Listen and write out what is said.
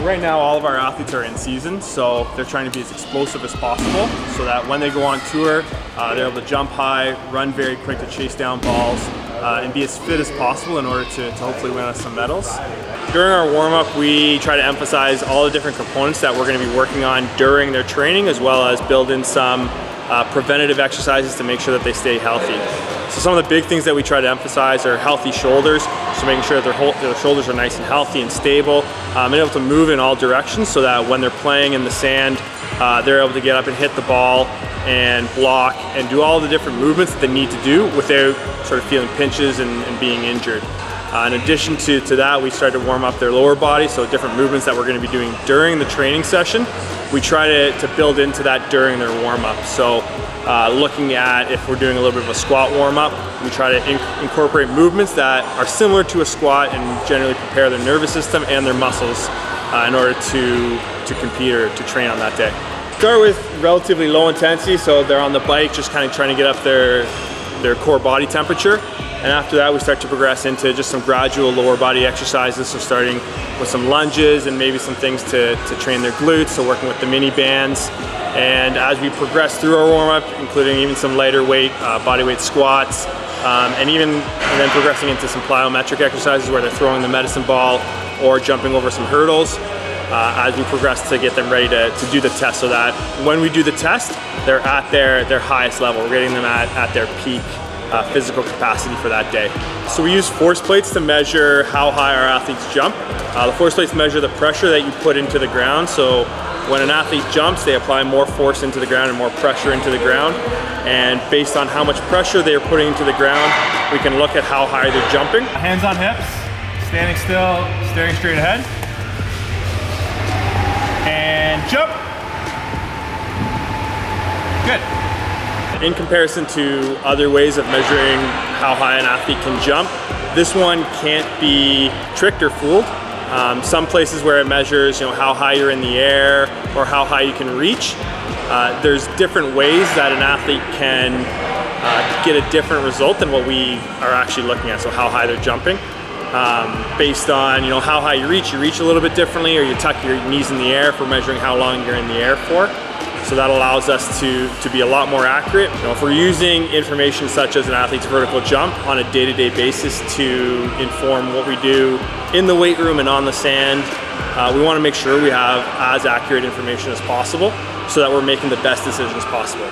Right now, all of our athletes are in season, so they're trying to be as explosive as possible so that when they go on tour, they're able to jump high, run very quick to chase down balls, and be as fit as possible in order to hopefully win us some medals. During our warm-up, we try to emphasize all the different components that we're going to be working on during their training, as well as build in some preventative exercises to make sure that they stay healthy. So some of the big things that we try to emphasize are healthy shoulders, so making sure that their shoulders are nice and healthy and stable, and able to move in all directions so that when they're playing in the sand, they're able to get up and hit the ball and block and do all the different movements that they need to do without sort of feeling pinches and being injured. In addition to that, we started to warm up their lower body, so different movements that we're going to be doing during the training session, we try to build into that during their warm-up. So looking at if we're doing a little bit of a squat warm-up, we try to incorporate movements that are similar to a squat and generally prepare their nervous system and their muscles in order to compete or to train on that day. Start with relatively low intensity, so they're on the bike just kind of trying to get up their core body temperature. And after that, we start to progress into just some gradual lower body exercises. So starting with some lunges and maybe some things to train their glutes. So working with the mini bands. And as we progress through our warm-up, including even some lighter weight, body weight squats, and then progressing into some plyometric exercises where they're throwing the medicine ball or jumping over some hurdles, as we progress to get them ready to do the test, so that when we do the test, they're at their highest level. We're getting them at their peak physical capacity for that day. So we use force plates to measure how high our athletes jump. The force plates measure the pressure that you put into the ground. So when an athlete jumps, they apply more force into the ground and more pressure into the ground. And based on how much pressure they are putting into the ground, we can look at how high they're jumping. Hands on hips, standing still, staring straight ahead. And jump. Good. In comparison to other ways of measuring how high an athlete can jump, this one can't be tricked or fooled. Some places where it measures, how high you're in the air or how high you can reach, there's different ways that an athlete can get a different result than what we are actually looking at. So how high they're jumping, based on how high you reach a little bit differently, or you tuck your knees in the air for measuring how long you're in the air for. So that allows us to be a lot more accurate. If we're using information such as an athlete's vertical jump on a day-to-day basis to inform what we do in the weight room and on the sand, we want to make sure we have as accurate information as possible so that we're making the best decisions possible.